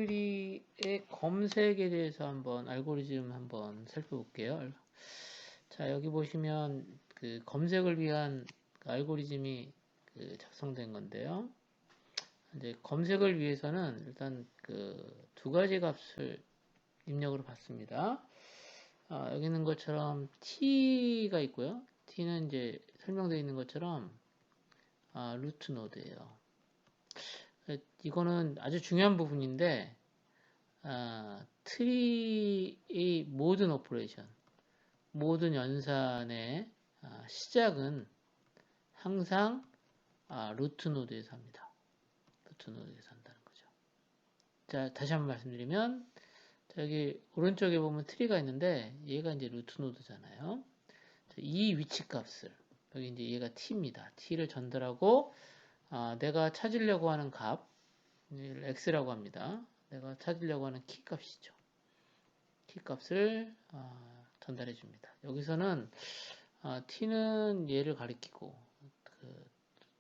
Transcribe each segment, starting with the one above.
트리의 검색에 대해서 한번 알고리즘 한번 살펴볼게요. 자, 여기 보시면 그 검색을 위한 그 알고리즘이 그 작성된 건데요. 이제 검색을 위해서는 일단 그 두 가지 값을 입력으로 받습니다. 여기 있는 것처럼 t가 있고요. t는 이제 설명되어 있는 것처럼 루트 노드예요. 이거는 아주 중요한 부분인데 트리의 모든 오퍼레이션, 모든 연산의 시작은 항상 루트 노드에서 합니다. 루트 노드에서 한다는 거죠. 자, 다시 한번 말씀드리면 여기 오른쪽에 보면 트리가 있는데 얘가 이제 루트 노드잖아요. 이 위치 값을 여기 이제 얘가 t입니다. t를 전달하고 내가 찾으려고 하는 값 x라고 합니다. 내가 찾으려고 하는 키 값이죠. 키 값을 전달해 줍니다. 여기서는 t는 얘를 가리키고 그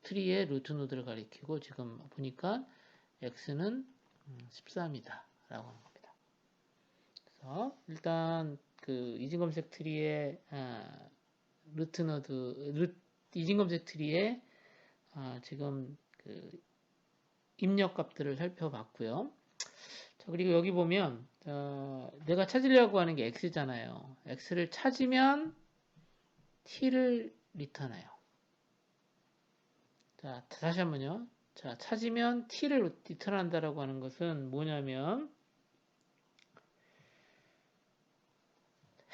트리의 루트 노드를 가리키고 지금 보니까 x는 13이다 라고 하는 겁니다. 그래서 일단 그 이진검색 트리의 루트 노드 이진검색 트리의 지금 그 입력 값들을 살펴봤고요. 자, 그리고 여기 보면 내가 찾으려고 하는 게 x잖아요. x를 찾으면 t를 리턴해요. 자, 다시 한번요. 자, 찾으면 t를 리턴한다라고 하는 것은 뭐냐면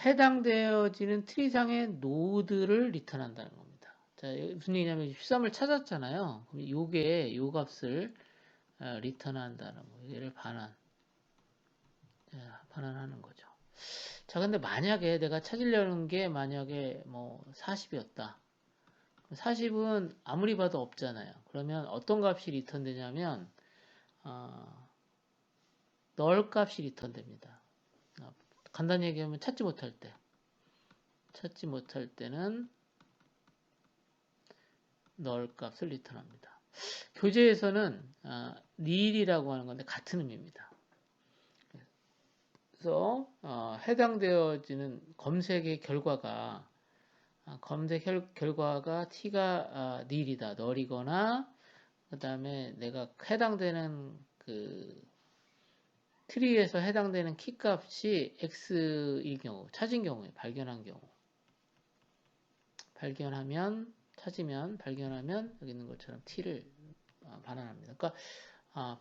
해당되어지는 트리상의 노드를 리턴한다는 겁니다. 자, 무슨 얘기냐면 13을 찾았잖아요. 그럼 요게 요 값을 리턴한다는 거예요. 얘를 반환하는 거죠. 자, 근데 만약에 내가 찾으려는 게 만약에 뭐 40이었다. 40은 아무리 봐도 없잖아요. 그러면 어떤 값이 리턴되냐면 널 값이 리턴됩니다. 간단히 얘기하면 찾지 못할 때는 널 값을 리턴합니다. 교재에서는 nil이라고 하는 건데 같은 의미입니다. 그래서 해당되어지는 검색의 결과가 t가 nil이다, 널이거나 그 다음에 내가 해당되는 그 트리에서 해당되는 키 값이 x일 경우, 찾은 경우에 발견하면 여기 있는 것처럼 t를 반환합니다. 그러니까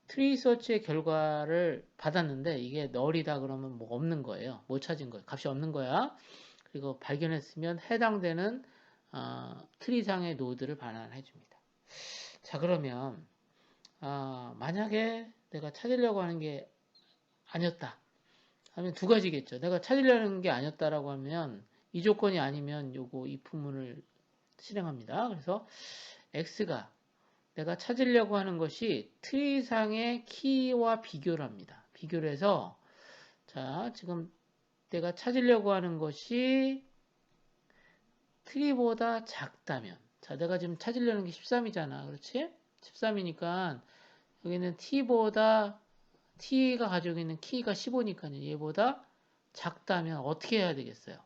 트리 서치의 결과를 받았는데 이게 널이다 그러면 뭐 없는 거예요. 못 찾은 거예요. 값이 없는 거야. 그리고 발견했으면 해당되는 트리상의 노드를 반환해 줍니다. 자, 그러면 만약에 내가 찾으려고 하는 게 아니었다 하면 두 가지겠죠. 내가 찾으려는 게 아니었다라고 하면 이 조건이 아니면 요거 if문을 실행합니다. 그래서 x가 내가 찾으려고 하는 것이 트리상의 키와 비교를 합니다. 비교를 해서 자, 지금 내가 찾으려고 하는 것이 트리보다 작다면 자, 내가 지금 찾으려는 게 13이잖아. 그렇지? 13이니까 여기는 t가 가지고 있는 키가 15니까 얘보다 작다면 어떻게 해야 되겠어요?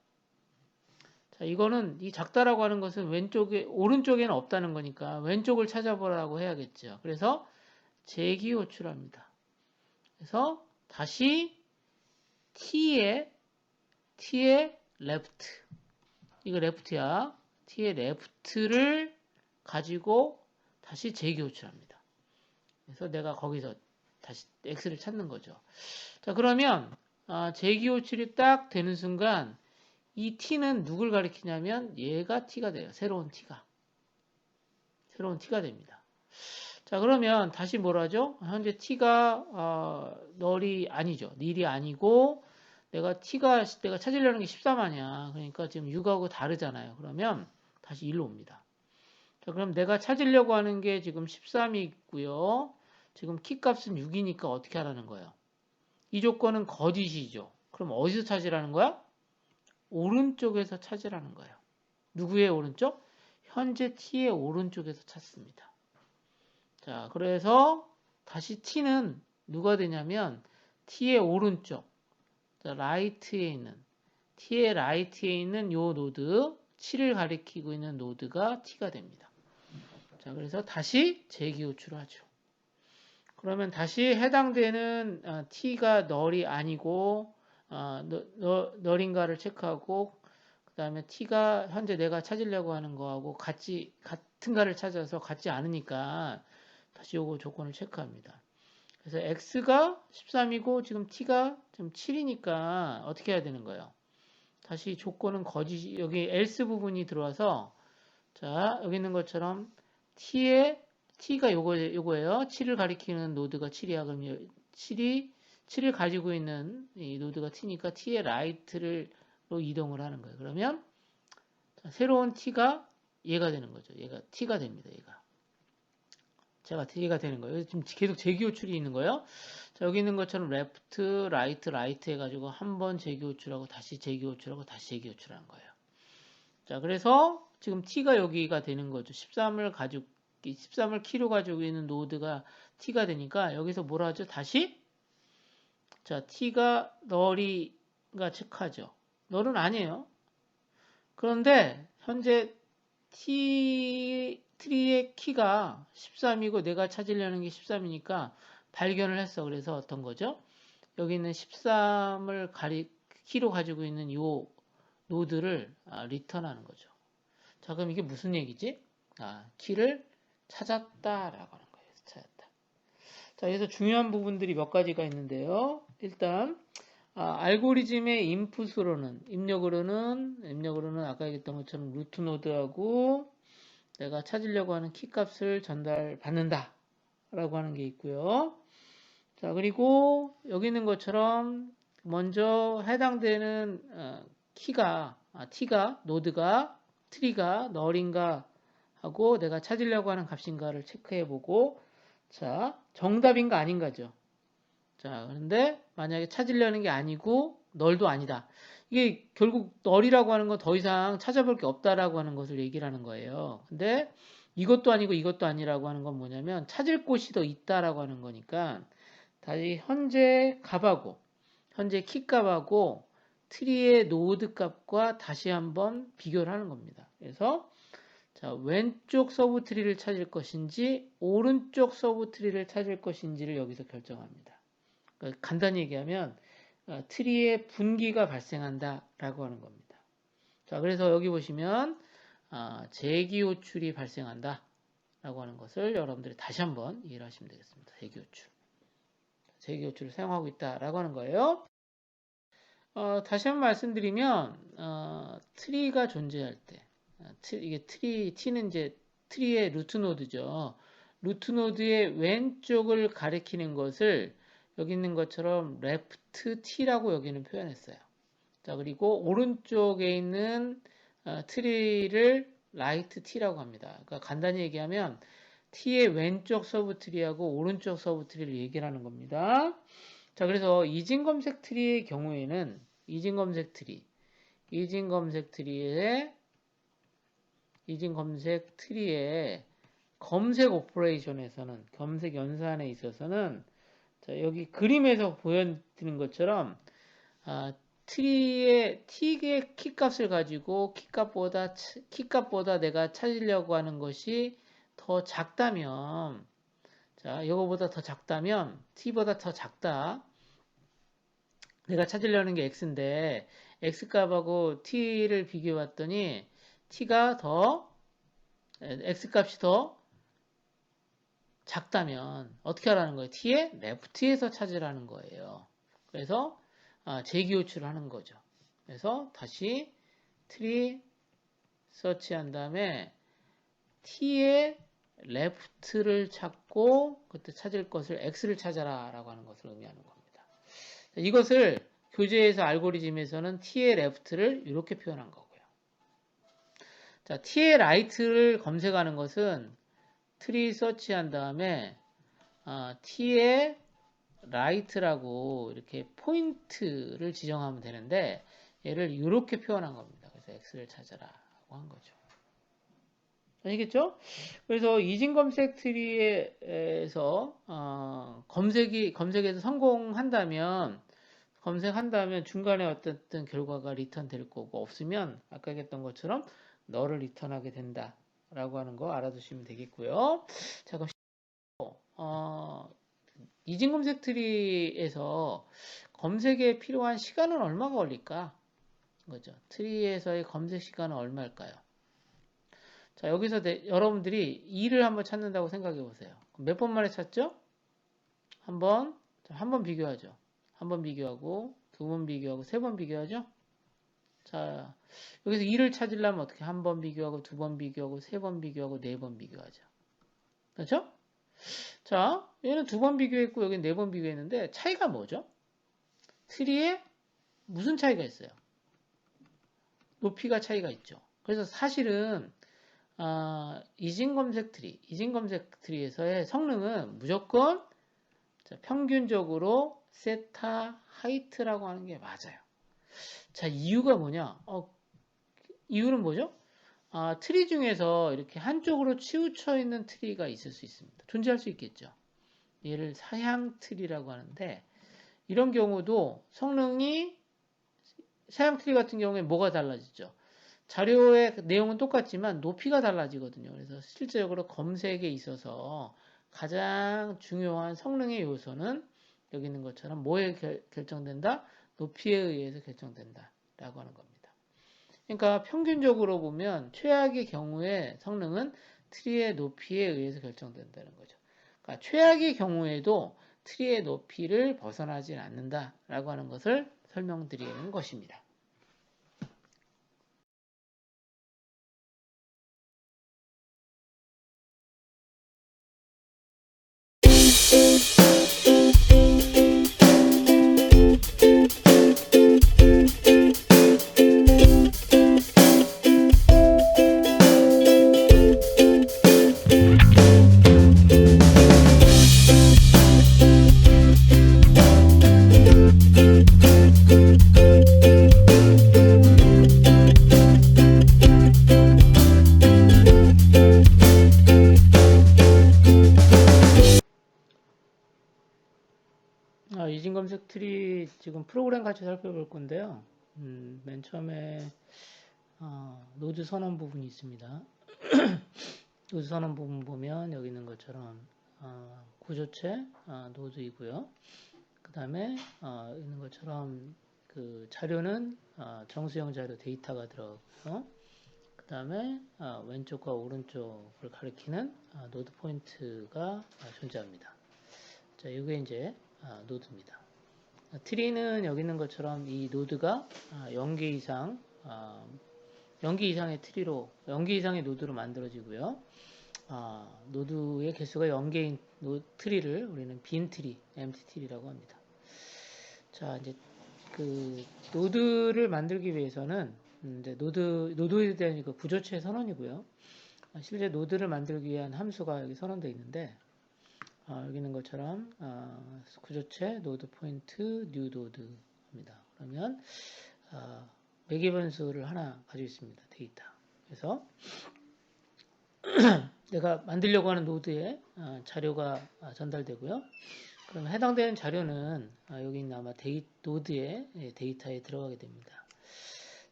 자, 이거는 이 작다라고 하는 것은 오른쪽에는 없다는 거니까 왼쪽을 찾아보라고 해야겠죠. 그래서 재기 호출합니다. 그래서 다시 t의 left, 이거 left야. t의 left를 가지고 다시 재기 호출합니다. 그래서 내가 거기서 다시 x를 찾는 거죠. 자, 그러면 재기 호출이 딱 되는 순간 이 t는 누굴 가리키냐면 얘가 t가 돼요. 새로운 t가 됩니다. 자, 그러면 다시 뭐라죠? 현재 t가 널이 아니죠. nil이 아니고 내가 찾으려는 게 13 아니야. 그러니까 지금 6하고 다르잖아요. 그러면 다시 1로 옵니다. 자, 그럼 내가 찾으려고 하는 게 지금 13이 있고요. 지금 키 값은 6이니까 어떻게 하라는 거예요? 이 조건은 거짓이죠. 그럼 어디서 찾으라는 거야? 오른쪽에서 찾으라는 거예요. 누구의 오른쪽? 현재 t의 오른쪽에서 찾습니다. 자, 그래서 다시 t는 누가 되냐면 t의 오른쪽, 라이트에 있는 t의 라이트에 있는 요 노드 7을 가리키고 있는 노드가 t가 됩니다. 자, 그래서 다시 재기호출을 하죠. 그러면 다시 해당되는 t가 널이 아니고 널인가를 체크하고 그 다음에 t가 현재 내가 찾으려고 하는 거하고 같은가를 찾아서 같지 않으니까 다시 요거 조건을 체크합니다. 그래서 x가 13이고 지금 t가 지금 7이니까 어떻게 해야 되는 거예요? 다시 조건은 거짓, 여기 else 부분이 들어와서 자, 여기 있는 것처럼 t가 요거예요. 7을 가리키는 노드가 7이야. 그럼 7을 가지고 있는 이 노드가 t니까 t의 right로 이동을 하는 거예요. 그러면 자, 새로운 t가 얘가 되는 거죠. 얘가 t가 됩니다. 얘가 되는 거예요. 지금 계속 재기호출이 있는 거예요. 자, 여기 있는 것처럼 left, right 해가지고 한번 재기호출하고 다시 재기호출하고 다시 재기호출하는 거예요. 자, 그래서 지금 t가 여기가 되는 거죠. 13을 키로 가지고 있는 노드가 t가 되니까 여기서 뭐라 하죠? 다시 자, t가 널이가 체크하죠. 널은 아니에요. 그런데 현재 트리의 키가 13이고 내가 찾으려는 게 13이니까 발견을 했어. 그래서 어떤 거죠? 여기 있는 13을 키로 가지고 있는 이 노드를 리턴하는 거죠. 자, 그럼 이게 무슨 얘기지? 키를 찾았다라고 하는 거예요. 찾았다. 자, 그래서 중요한 부분들이 몇 가지가 있는데요. 일단 알고리즘의 입력으로는 아까 얘기했던 것처럼 루트 노드하고 내가 찾으려고 하는 키 값을 전달받는다 라고 하는 게 있고요. 자, 그리고 여기 있는 것처럼 먼저 해당되는 t가 노드가 트리가 널인가 하고 내가 찾으려고 하는 값인가를 체크해 보고 자, 정답인가 아닌가죠. 자, 그런데 만약에 찾으려는 게 아니고 널도 아니다. 이게 결국 널이라고 하는 건 더 이상 찾아볼 게 없다라고 하는 것을 얘기를 하는 거예요. 근데 이것도 아니고 이것도 아니라고 하는 건 뭐냐면 찾을 곳이 더 있다라고 하는 거니까 다시 현재 키 값하고 트리의 노드 값과 다시 한번 비교를 하는 겁니다. 그래서 자, 왼쪽 서브 트리를 찾을 것인지 오른쪽 서브 트리를 찾을 것인지를 여기서 결정합니다. 그러니까 간단히 얘기하면 트리의 분기가 발생한다라고 하는 겁니다. 자, 그래서 여기 보시면 재기호출이 발생한다라고 하는 것을 여러분들이 다시 한번 이해를 하시면 되겠습니다. 재기호출을 사용하고 있다라고 하는 거예요. 다시 한번 말씀드리면 트리가 존재할 때 이게 t는 이제 트리의 루트 노드죠. 루트 노드의 왼쪽을 가리키는 것을 여기 있는 것처럼 left t라고 여기는 표현했어요. 자, 그리고 오른쪽에 있는 트리를 right t라고 합니다. 그러니까 간단히 얘기하면 t의 왼쪽 서브 트리하고 오른쪽 서브 트리를 얘기하는 겁니다. 자, 그래서 이진 검색 트리의 경우에는 이진 검색 트리의 검색 오퍼레이션에서는 검색 연산에 있어서는 자, 여기 그림에서 보여드린 것처럼 트리의 t의 키값을 가지고 키값보다 내가 찾으려고 하는 것이 더 작다면 자, 이거보다 더 작다면 t보다 더 작다. 내가 찾으려는 게 x인데 x값하고 t를 비교해 봤더니 x값이 더 작다면 어떻게 하라는 거예요? t의 left에서 찾으라는 거예요. 그래서 재기호출을 하는 거죠. 그래서 다시 트리 서치한 다음에 t의 left를 찾고 그때 찾을 것을 x를 찾아라 라고 하는 것을 의미하는 겁니다. 이것을 교재에서 알고리즘에서는 t의 left를 이렇게 표현한 거고요. 자, t의 right를 검색하는 것은 트리 서치한 다음에 t의 right라고 이렇게 포인트를 지정하면 되는데 얘를 이렇게 표현한 겁니다. 그래서 x를 찾아라 라고 한 거죠. 아시겠죠? 그래서 이진 검색 트리에서 검색에서 검색한다면 중간에 어떤 결과가 리턴 될 거고, 없으면 아까 얘기했던 것처럼 너를 리턴하게 된다라고 하는 거 알아두시면 되겠고요. 자, 그럼 이진 검색 트리에서 검색에 필요한 시간은 얼마가 걸릴까? 거죠. 트리에서의 검색 시간은 얼마일까요? 자, 여기서 여러분들이 2를 한번 찾는다고 생각해 보세요. 몇 번 만에 찾죠? 한 번, 한 번 비교하죠. 한 번 비교하고, 두 번 비교하고, 세 번 비교하죠? 자, 여기서 2를 찾으려면 어떻게 한 번 비교하고, 두 번 비교하고, 세 번 비교하고, 네 번 비교하죠. 그렇죠? 자, 얘는 두 번 비교했고, 여기는 네 번 비교했는데, 차이가 뭐죠? 트리에 무슨 차이가 있어요? 높이가 차이가 있죠. 그래서 사실은 이진 검색 트리에서의 성능은 무조건 평균적으로 세타 하이트라고 하는 게 맞아요. 자, 이유가 뭐냐? 이유는 뭐죠? 트리 중에서 이렇게 한쪽으로 치우쳐 있는 트리가 있을 수 있습니다. 존재할 수 있겠죠. 얘를 사향 트리라고 하는데, 이런 경우도 성능이 사향 트리 같은 경우에 뭐가 달라지죠? 자료의 내용은 똑같지만 높이가 달라지거든요. 그래서 실제적으로 검색에 있어서 가장 중요한 성능의 요소는 여기 있는 것처럼 뭐에 결정된다? 높이에 의해서 결정된다 라고 하는 겁니다. 그러니까 평균적으로 보면 최악의 경우에 성능은 트리의 높이에 의해서 결정된다는 거죠. 그러니까 최악의 경우에도 트리의 높이를 벗어나지 않는다라고 하는 것을 설명드리는 것입니다. 이진 검색 트리 지금 프로그램 같이 살펴볼 건데요. 맨 처음에 노드 선언 부분이 있습니다. 노드 선언 부분 보면 여기 있는 것처럼 구조체 노드이고요. 그 다음에 있는 것처럼 그 자료는 정수형 자료 데이터가 들어가고요. 그 다음에 왼쪽과 오른쪽을 가리키는 노드 포인트가 존재합니다. 자, 이게 이제 노드입니다. 트리는 여기 있는 것처럼 이 노드가 0개 이상, 0개 이상의 트리로, 0개 이상의 노드로 만들어지고요. 노드의 개수가 0개인 트리를 우리는 빈 트리, empty 트리라고 합니다. 자, 이제 그 노드를 만들기 위해서는 이제 노드에 대한 그 구조체 선언이고요. 실제 노드를 만들기 위한 함수가 여기 선언되어 있는데, 여기 있는 것처럼 구조체 노드 포인트 뉴 노드입니다. 그러면 매개 변수를 하나 가지고 있습니다. 데이터. 그래서 내가 만들려고 하는 노드에 자료가 전달되고요. 그럼 해당되는 자료는 여기 있는 아마 노드의 데이터에 들어가게 됩니다.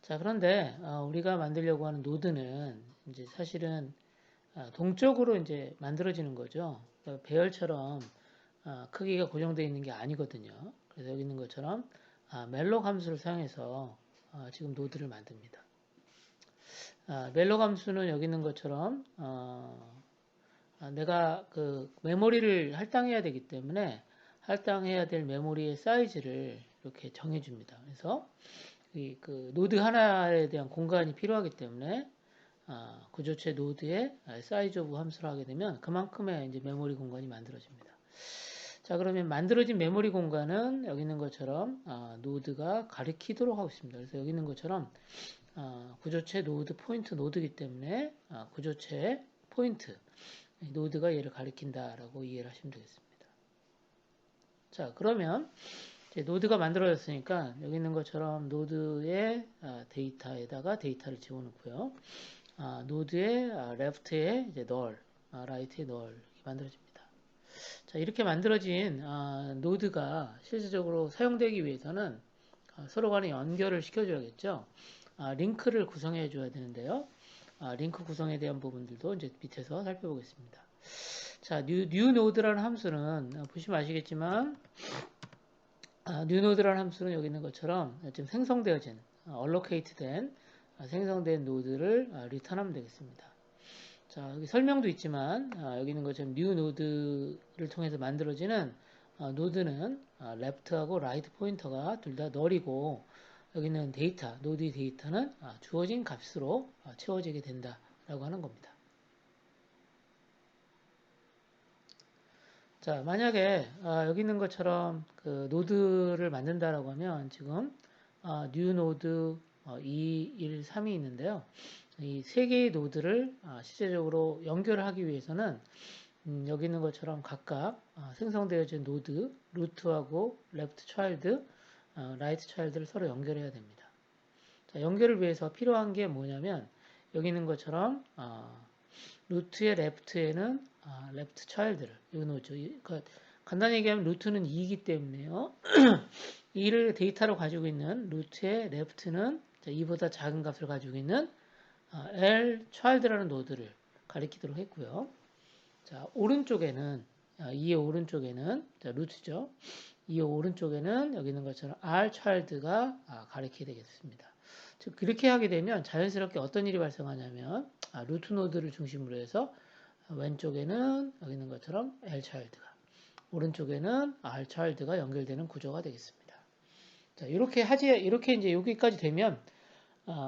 자, 그런데 우리가 만들려고 하는 노드는 이제 사실은 동적으로 이제 만들어지는 거죠. 그러니까 배열처럼 크기가 고정되어 있는 게 아니거든요. 그래서 여기 있는 것처럼 멜록 함수를 사용해서 지금 노드를 만듭니다. 멜록 함수는 여기 있는 것처럼 내가 그 메모리를 할당해야 되기 때문에 할당해야 될 메모리의 사이즈를 이렇게 정해줍니다. 그래서 그 노드 하나에 대한 공간이 필요하기 때문에 구조체 노드에 사이즈 오브 함수를 하게 되면 그만큼의 이제 메모리 공간이 만들어집니다. 자, 그러면 만들어진 메모리 공간은 여기 있는 것처럼 노드가 가리키도록 하고 있습니다. 그래서 여기 있는 것처럼 구조체 노드 포인트 노드이기 때문에 구조체 포인트 노드가 얘를 가리킨다라고 이해를 하시면 되겠습니다. 자, 그러면 이제 노드가 만들어졌으니까 여기 있는 것처럼 노드의 데이터에다가 데이터를 집어넣고요. 노드의 left에 이제 null, right에 null 이렇게 만들어집니다. 자, 이렇게 만들어진 노드가 실질적으로 사용되기 위해서는 서로 간에 연결을 시켜줘야겠죠. 링크를 구성해 줘야 되는데요. 링크 구성에 대한 부분들도 이제 밑에서 살펴보겠습니다. 자, new node라는 함수는 보시면 아시겠지만 new node라는 함수는 여기 있는 것처럼 지금 생성되어진 allocate된 생성된 노드를 리턴하면 되겠습니다. 자, 여기 설명도 있지만 여기 있는 것처럼 new node를 통해서 만들어지는 노드는 left하고 right 포인터가 둘 다 null이고 여기는 데이터, 노드의 데이터는 주어진 값으로 채워지게 된다라고 하는 겁니다. 자, 만약에 여기 있는 것처럼 그 노드를 만든다라고 하면 지금 new node 2, 1, 3이 있는데요. 이 세 개의 노드를 실제적으로 연결하기 위해서는 여기 있는 것처럼 각각 생성되어진 노드, 루트하고 레프트 차일드, 라이트 차일드를 서로 연결해야 됩니다. 자, 연결을 위해서 필요한 게 뭐냐면 여기 있는 것처럼 루트의 레프트에는 레프트 차일드를 여기 놓죠. 그러니까 간단히 얘기하면 루트는 2이기 때문에요. 2를 데이터로 가지고 있는 루트의 레프트는 2보다 작은 값을 가지고 있는 L child라는 노드를 가리키도록 했고요. 자, 오른쪽에는 2의 오른쪽에는 루트죠. 2의 오른쪽에는 여기 있는 것처럼 R child가 가리키게 되겠습니다. 즉 그렇게 하게 되면 자연스럽게 어떤 일이 발생하냐면 루트 노드를 중심으로 해서 왼쪽에는 여기 있는 것처럼 L child가 오른쪽에는 R child가 연결되는 구조가 되겠습니다. 자, 이렇게 이제 여기까지 되면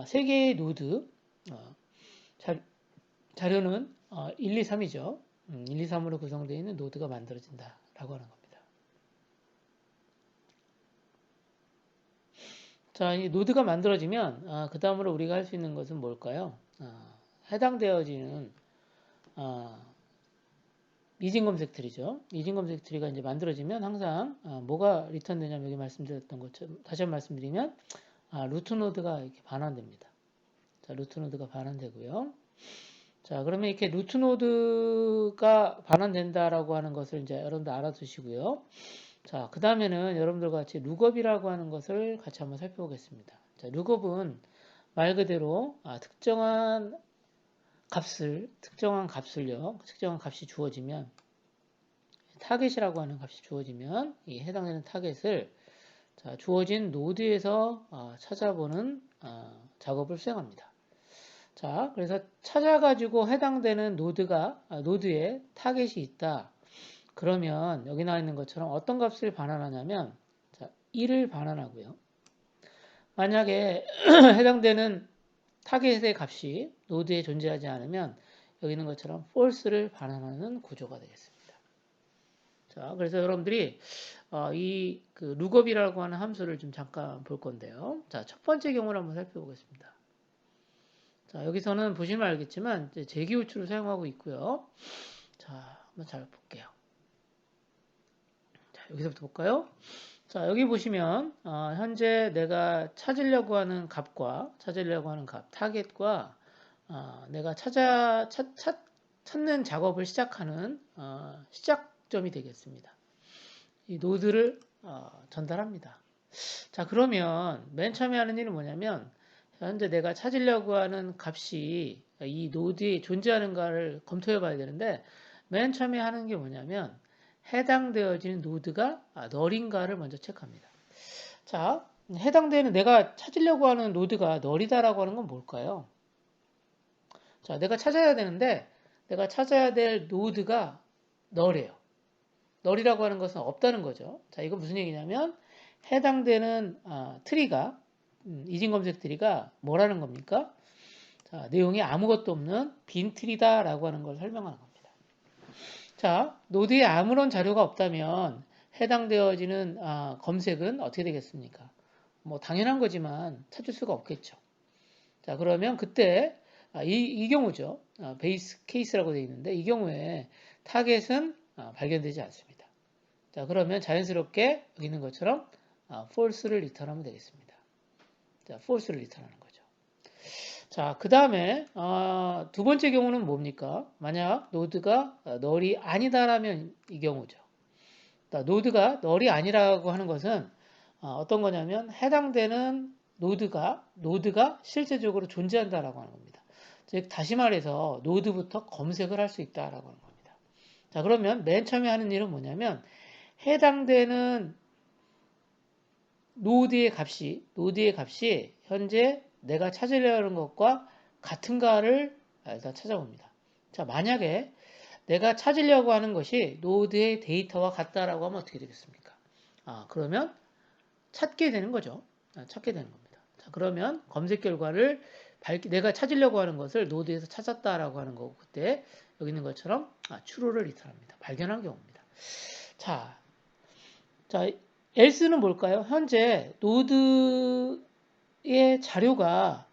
세 개의 노드 자료는 1, 2, 3이죠. 1, 2, 3으로 구성되어 있는 노드가 만들어진다라고 하는 겁니다. 자, 이 노드가 만들어지면 그 다음으로 우리가 할 수 있는 것은 뭘까요? 해당되어지는 이진 검색 트리죠. 이진 검색 트리가 이제 만들어지면 항상 뭐가 리턴되냐면 여기 말씀드렸던 것처럼 다시 한번 말씀드리면 루트 노드가 이렇게 반환됩니다. 자, 루트 노드가 반환되고요. 자, 그러면 이렇게 루트 노드가 반환된다라고 하는 것을 이제 여러분들 알아두시고요. 자, 그 다음에는 여러분들과 같이 룩업이라고 하는 것을 같이 한번 살펴보겠습니다. 자, 룩업은 말 그대로 특정한 값이 주어지면 타겟이라고 하는 값이 주어지면 이 해당되는 타겟을 주어진 노드에서 찾아보는 작업을 수행합니다. 자, 그래서 찾아가지고 해당되는 노드에 타겟이 있다. 그러면 여기 나와 있는 것처럼 어떤 값을 반환하냐면 1을 반환하고요. 만약에 해당되는 타겟의 값이 노드에 존재하지 않으면 여기 있는 것처럼 false를 반환하는 구조가 되겠습니다. 자, 그래서 여러분들이 이 룩업이라고 하는 함수를 좀 잠깐 볼 건데요. 자, 첫 번째 경우를 한번 살펴보겠습니다. 자, 여기서는 보시면 알겠지만 재기호출을 사용하고 있고요. 자, 한번 잘 볼게요. 자, 여기서부터 볼까요? 자, 여기 보시면 현재 내가 찾으려고 하는 값, 타겟과 내가 찾는 작업을 시작하는 시작점이 되겠습니다. 이 노드를 전달합니다. 자, 그러면 맨 처음에 하는 일은 뭐냐면 현재 내가 찾으려고 하는 값이 이 노드에 존재하는가를 검토해 봐야 되는데 맨 처음에 하는 게 뭐냐면 해당되어지는 노드가 널인가를 먼저 체크합니다. 자, 해당되는 내가 찾으려고 하는 노드가 널이다라고 하는 건 뭘까요? 자, 내가 찾아야 되는데 내가 찾아야 될 노드가 널이에요. 널이라고 하는 것은 없다는 거죠. 자, 이건 무슨 얘기냐면 해당되는 트리가 이진 검색 트리가 뭐라는 겁니까? 자, 내용이 아무것도 없는 빈 트리다라고 하는 걸 설명하는 겁니다. 자, 노드에 아무런 자료가 없다면 해당되어지는 검색은 어떻게 되겠습니까? 뭐 당연한 거지만 찾을 수가 없겠죠. 자, 그러면 그때 이 경우죠. 베이스 케이스라고 되어 있는데 이 경우에 타겟은 발견되지 않습니다. 자, 그러면 자연스럽게 여기 있는 것처럼 false를 리턴하면 되겠습니다. 자, false를 리턴하는 거죠. 자, 그 다음에 두 번째 경우는 뭡니까? 만약 노드가 널이 아니다라면 이 경우죠. 그러니까 노드가 널이 아니라고 하는 것은 어떤 거냐면 해당되는 노드가 실제적으로 존재한다라고 하는 겁니다. 즉 다시 말해서 노드부터 검색을 할 수 있다라고 하는 겁니다. 자, 그러면 맨 처음에 하는 일은 뭐냐면 해당되는 노드의 값이 현재 내가 찾으려는 것과 같은가를 일단 찾아봅니다. 자, 만약에 내가 찾으려고 하는 것이 노드의 데이터와 같다라고 하면 어떻게 되겠습니까? 그러면 찾게 되는 거죠. 찾게 되는 겁니다. 자, 그러면 검색 결과를 내가 찾으려고 하는 것을 노드에서 찾았다라고 하는 거고, 그때 여기 있는 것처럼 true를 리턴합니다. 발견한 경우입니다. 자, else는 뭘까요? 현재 노드의 자료가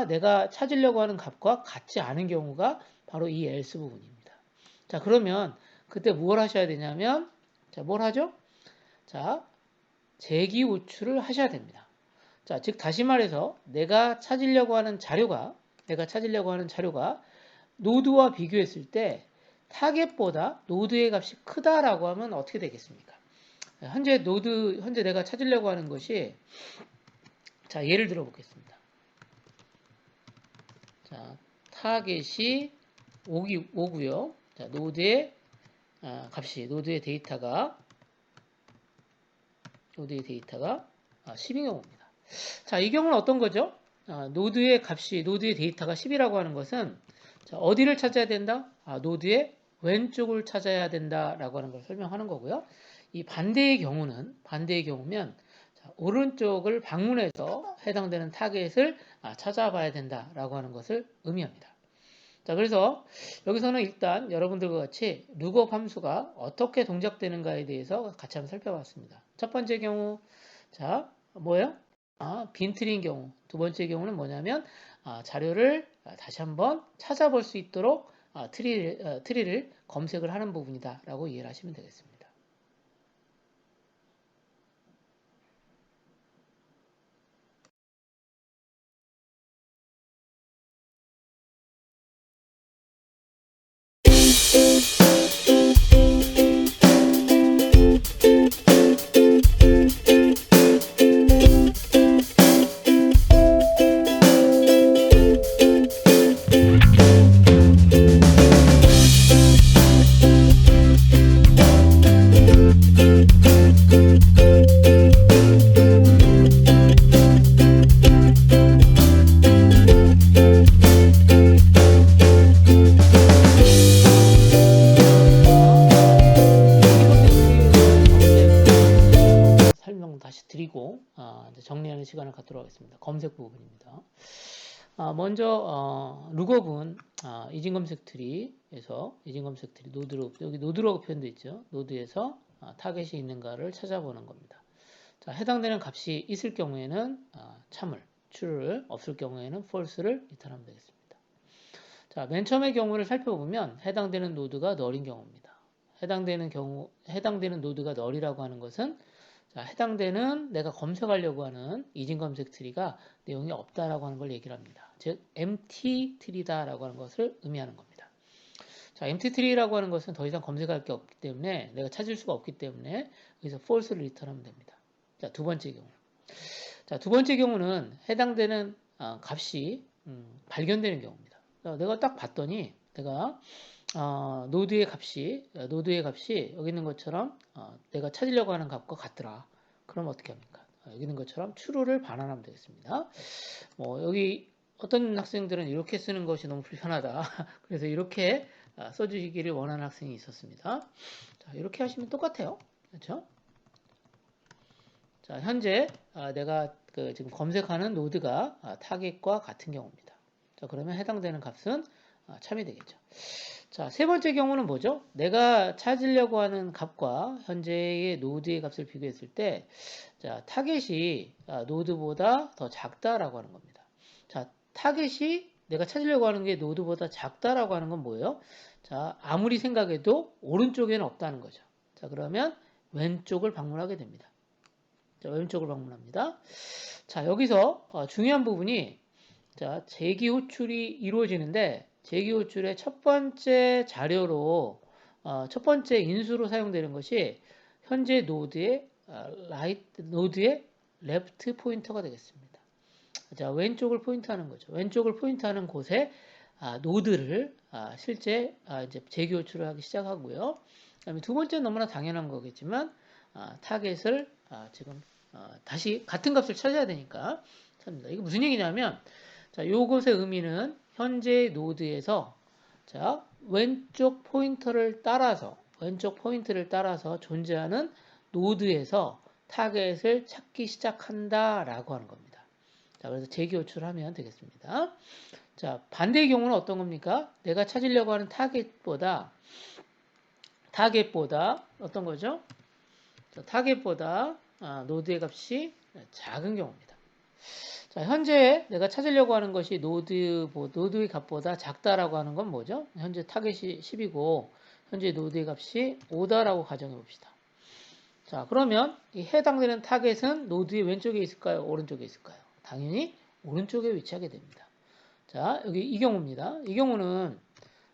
내가 찾으려고 하는 값과 같지 않은 경우가 바로 이 else 부분입니다. 자, 그러면 그때 뭘 하셔야 되냐면, 자, 뭘 하죠? 자, 재기 우출을 하셔야 됩니다. 자, 즉 다시 말해서 내가 찾으려고 하는 자료가 노드와 비교했을 때 타겟보다 노드의 값이 크다라고 하면 어떻게 되겠습니까? 현재 내가 찾으려고 하는 것이, 자, 예를 들어 보겠습니다. 자, 타겟이 5고요. 자, 노드의 노드의 데이터가 10인 경우입니다. 자, 이 경우는 어떤 거죠? 노드의 데이터가 10이라고 하는 것은, 자, 어디를 찾아야 된다? 노드의 왼쪽을 찾아야 된다라고 하는 걸 설명하는 거고요. 이 반대의 경우면, 자, 오른쪽을 방문해서 해당되는 타겟을 찾아봐야 된다라고 하는 것을 의미합니다. 자, 그래서 여기서는 일단 여러분들과 같이 룩업 함수가 어떻게 동작되는가에 대해서 같이 한번 살펴봤습니다. 첫 번째 경우, 자, 뭐예요? 빈 트리인 경우. 두 번째 경우는 뭐냐면 자료를 다시 한번 찾아볼 수 있도록 트리를 검색을 하는 부분이다 라고 이해를 하시면 되겠습니다. 설명 다시 드리고 정리하는 시간을 갖도록 하겠습니다. 검색 부분입니다. 먼저 룩업은 이진 검색 트리에서 노드로, 여기 노드라고 표현되어 있죠. 노드에서 타겟이 있는가를 찾아보는 겁니다. 자, 해당되는 값이 있을 경우에는 참을, true를, 없을 경우에는 false를 리턴하면 되겠습니다. 자, 맨 처음의 경우를 살펴보면 해당되는 노드가 null인 경우입니다. 해당되는 노드가 null이라고 하는 것은, 자, 해당되는 내가 검색하려고 하는 이진 검색 트리가 내용이 없다라고 하는 걸 얘기를 합니다. 즉, empty 트리다라고 하는 것을 의미하는 겁니다. 자, empty 트리라고 하는 것은 더 이상 검색할 게 없기 때문에, 내가 찾을 수가 없기 때문에 여기서 false를 리턴하면 됩니다. 자, 두 번째 경우. 자, 두 번째 경우는 해당되는 값이 발견되는 경우입니다. 자, 내가 딱 봤더니 노드의 값이 여기 있는 것처럼 내가 찾으려고 하는 값과 같더라. 그럼 어떻게 합니까? 여기 있는 것처럼 true를 반환하면 되겠습니다. 여기 어떤 학생들은 이렇게 쓰는 것이 너무 불편하다. 그래서 이렇게 써주시기를 원하는 학생이 있었습니다. 자, 이렇게 하시면 똑같아요. 그렇죠? 자, 현재 내가 지금 검색하는 노드가 타겟과 같은 경우입니다. 자, 그러면 해당되는 값은 참이 되겠죠. 자, 세 번째 경우는 뭐죠? 내가 찾으려고 하는 값과 현재의 노드의 값을 비교했을 때, 자, 타겟이 노드보다 더 작다라고 하는 겁니다. 자, 타겟이 내가 찾으려고 하는 게 노드보다 작다라고 하는 건 뭐예요? 자, 아무리 생각해도 오른쪽에는 없다는 거죠. 자, 그러면 왼쪽을 방문하게 됩니다. 자, 왼쪽을 방문합니다. 자, 여기서 중요한 부분이 자, 재기 호출이 이루어지는데 재기 호출의 첫 번째 자료로 첫 번째 인수로 사용되는 것이 현재 노드의 노드의 레프트 포인터가 되겠습니다. 자, 왼쪽을 포인트하는 거죠. 왼쪽을 포인트하는 곳에 노드를 실제 이제 재기 호출을 하기 시작하고요. 그다음에 두 번째는 너무나 당연한 거겠지만 타겟을 지금 다시 같은 값을 찾아야 되니까 찾습니다. 이게 무슨 얘기냐면 자, 요것의 의미는 현재 노드에서 자, 왼쪽 포인터를 따라서 존재하는 노드에서 타겟을 찾기 시작한다라고 하는 겁니다. 자, 그래서 재기 호출하면 되겠습니다. 자, 반대의 경우는 어떤 겁니까? 내가 찾으려고 하는 타겟보다 어떤 거죠? 자, 타겟보다 노드의 값이 작은 경우입니다. 자, 현재 내가 찾으려고 하는 것이 노드의 값보다 작다라고 하는 건 뭐죠? 현재 타겟이 10이고 현재 노드의 값이 5다라고 가정해 봅시다. 자, 그러면 이 해당되는 타겟은 노드의 왼쪽에 있을까요? 오른쪽에 있을까요? 당연히 오른쪽에 위치하게 됩니다. 자, 여기 이 경우입니다. 이 경우는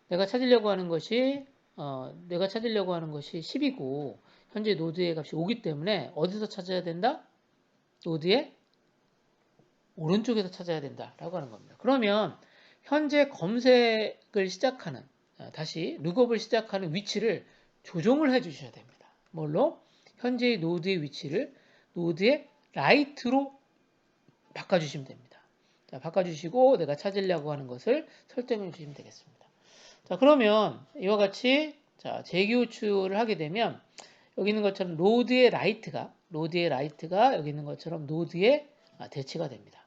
내가 찾으려고 하는 것이 10이고 현재 노드의 값이 5기 때문에 어디서 찾아야 된다? 노드의 오른쪽에서 찾아야 된다라고 하는 겁니다. 그러면 현재 검색을 시작하는 다시 룩업을 시작하는 위치를 조정을 해 주셔야 됩니다. 뭘로? 현재의 노드의 위치를 노드의 라이트로 바꿔주시면 됩니다. 자, 바꿔주시고 내가 찾으려고 하는 것을 설정해 주시면 되겠습니다. 자, 그러면 이와 같이 자, 재기 호출을 하게 되면 여기 있는 것처럼 노드의 라이트가 여기 있는 것처럼 노드에 대치가 됩니다.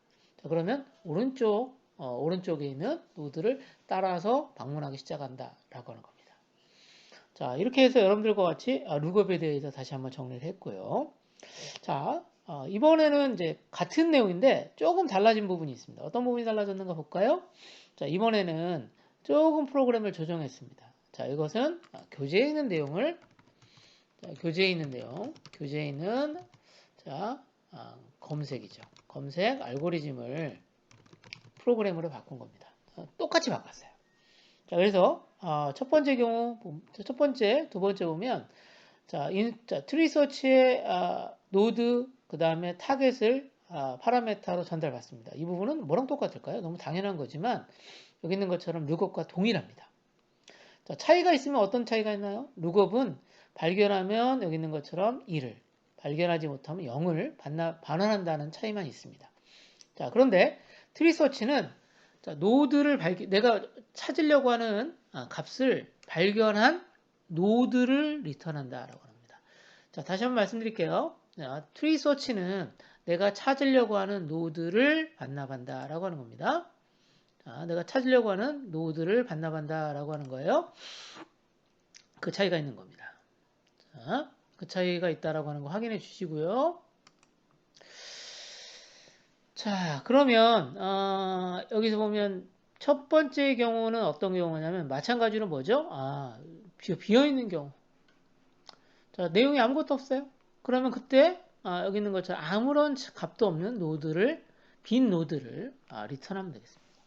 자, 그러면 오른쪽에 있는 노드를 따라서 방문하기 시작한다라고 하는 겁니다. 자, 이렇게 해서 여러분들과 같이 룩업에 대해서 다시 한번 정리를 했고요. 자, 이번에는 이제 같은 내용인데 조금 달라진 부분이 있습니다. 어떤 부분이 달라졌는가 볼까요? 자, 이번에는 조금 프로그램을 조정했습니다. 자, 이것은 교재에 있는 내용을 교재에 있는 자, 검색이죠. 검색 알고리즘을 프로그램으로 바꾼 겁니다. 똑같이 바꿨어요. 자, 그래서 첫 번째, 두 번째 보면 자, 트리서치의 노드 그 다음에 타겟을 파라메타로 전달받습니다. 이 부분은 뭐랑 똑같을까요? 너무 당연한 거지만 여기 있는 것처럼 룩업과 동일합니다. 자, 차이가 있으면 어떤 차이가 있나요? 룩업은 발견하면 여기 있는 것처럼 1을 발견하지 못하면 0을 반환한다는 차이만 있습니다. 자, 그런데 트리서치는 자, 내가 찾으려고 하는 값을 발견한 노드를 리턴한다라고 합니다. 자, 다시 한번 말씀드릴게요. 트리서치는 내가 찾으려고 하는 노드를 반납한다라고 하는 겁니다. 자, 내가 찾으려고 하는 노드를 반납한다라고 하는 거예요. 그 차이가 있는 겁니다. 자, 그 차이가 있다라고 하는 거 확인해 주시고요. 자, 그러면 여기서 보면 첫 번째 경우는 어떤 경우냐면 마찬가지로 뭐죠? 비어있는 경우. 자, 내용이 아무것도 없어요. 그러면 그때 여기 있는 것처럼 아무런 값도 없는 빈 노드를 리턴하면 되겠습니다.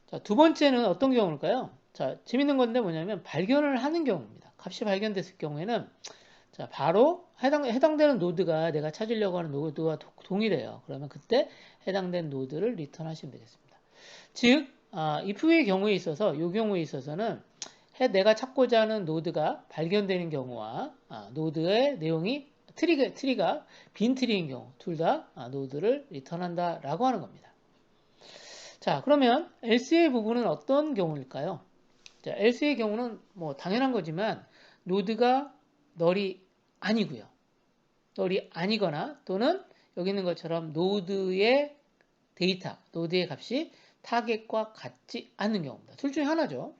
자, 두 번째는 어떤 경우일까요? 자, 재밌는 건데 뭐냐면 발견을 하는 경우입니다. 값이 발견됐을 경우에는 자, 바로 해당되는 노드가 내가 찾으려고 하는 노드와 동일해요. 그러면 그때 해당된 노드를 리턴하시면 되겠습니다. 즉, if의 경우에 있어서 이 경우에 있어서는 내가 찾고자 하는 노드가 발견되는 경우와 노드의 내용이 트리가 빈 트리인 경우 둘 다 노드를 리턴한다라고 하는 겁니다. 자, 그러면 else의 부분은 어떤 경우일까요? 자, else의 경우는 뭐 당연한 거지만 노드가 널이 아니고요. 널이 아니거나 또는 여기 있는 것처럼 노드의 노드의 값이 타겟과 같지 않는 경우입니다. 둘 중에 하나죠.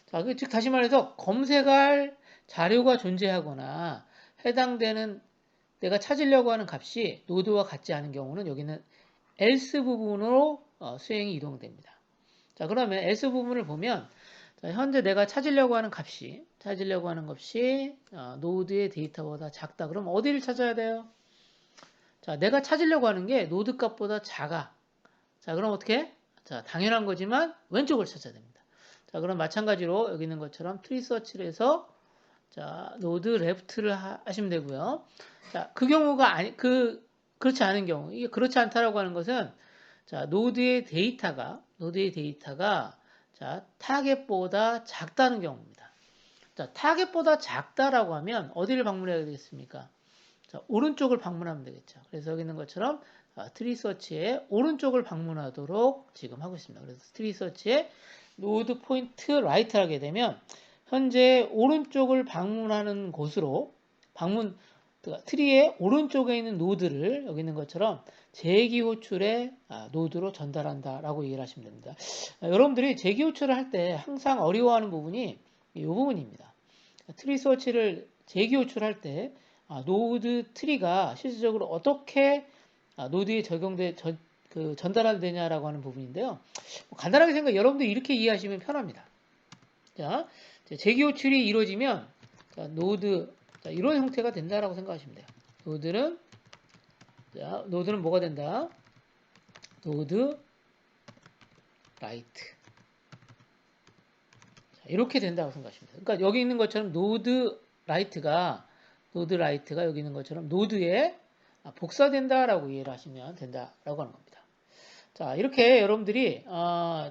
자, 즉 다시 말해서 검색할 자료가 존재하거나 해당되는 내가 찾으려고 하는 값이 노드와 같지 않은 경우는 여기는 else 부분으로 수행이 이동됩니다. 자, 그러면 else 부분을 보면 자, 현재 내가 찾으려고 하는 값이 노드의 데이터보다 작다. 그럼 어디를 찾아야 돼요? 자, 내가 찾으려고 하는 게 노드 값보다 작아. 자, 그럼 어떻게? 자, 당연한 거지만 왼쪽을 찾아야 됩니다. 자, 그럼 마찬가지로 여기 있는 것처럼 트리 서치를 해서 자, 노드 레프트를 하시면 되고요. 자, 그 경우가 그렇지 않은 경우, 이게 그렇지 않다라고 하는 것은 자, 노드의 데이터가 자, 타겟보다 작다는 경우입니다. 자, 타겟보다 작다라고 하면 어디를 방문해야 되겠습니까? 자, 오른쪽을 방문하면 되겠죠. 그래서 여기 있는 것처럼 트리 서치의 오른쪽을 방문하도록 지금 하고 있습니다. 그래서 트리 서치의 노드 포인트 라이트 하게 되면 현재 오른쪽을 방문하는 곳으로 트리의 오른쪽에 있는 노드를 여기 있는 것처럼 재기 호출의 노드로 전달한다라고 얘기를 하시면 됩니다. 여러분들이 재기 호출을 할 때 항상 어려워하는 부분이 이 부분입니다. 트리 서치를 재기 호출할 때 노드 트리가 실질적으로 어떻게 노드에 전달되냐라고 하는 부분인데요. 간단하게 여러분들 이렇게 이해하시면 편합니다. 자, 재기 호출이 이루어지면 자, 이런 형태가 된다라고 생각하시면 돼요. 노드는 뭐가 된다? 노드 라이트. 자, 이렇게 된다고 생각하시면 돼요. 그러니까 여기 있는 것처럼 노드 라이트가 여기 있는 것처럼 노드에 복사된다라고 이해를 하시면 된다라고 하는 겁니다. 자, 이렇게 여러분들이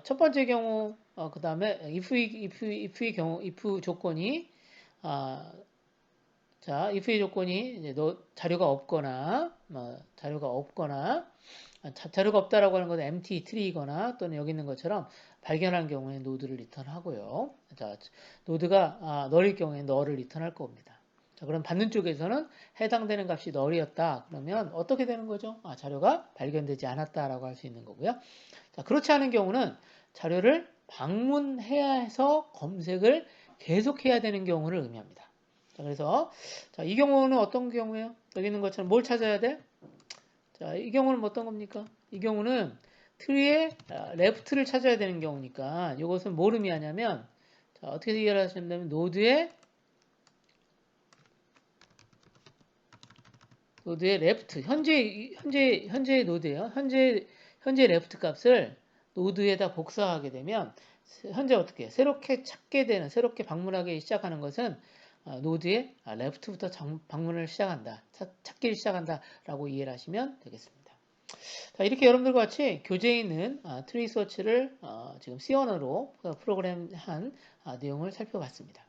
첫 번째 경우 그 다음에 if의 경우 if 조건이 if의 조건이 이제 자료가 없거나 자료가 없다라고 하는 것은 empty tree거나 또는 여기 있는 것처럼 발견한 경우에 노드를 리턴하고요. 자, 노드가 널일 경우에 널을 리턴할 겁니다. 자, 그럼 받는 쪽에서는 해당되는 값이 널이었다. 그러면 어떻게 되는 거죠? 자료가 발견되지 않았다라고 할 수 있는 거고요. 자, 그렇지 않은 경우는 자료를 방문해야 해서 검색을 계속해야 되는 경우를 의미합니다. 자, 그래서 이 경우는 어떤 경우예요? 여기 있는 것처럼 뭘 찾아야 돼? 자, 이 경우는 어떤 겁니까? 이 경우는 트리의 레프트를 찾아야 되는 경우니까 이것은 뭘 의미하냐면 자, 어떻게 이해를 하시냐면 노드의 레프트 현재 노드예요. 현재 레프트 값을 노드에다 복사하게 되면 현재 어떻게 새롭게 방문하기 시작하는 것은 노드의 레프트부터 방문을 시작한다. 찾기를 시작한다라고 이해를 하시면 되겠습니다. 자, 이렇게 여러분들과 같이 교재에 있는 트리 서치를 지금 C 언어로 프로그램한 내용을 살펴봤습니다.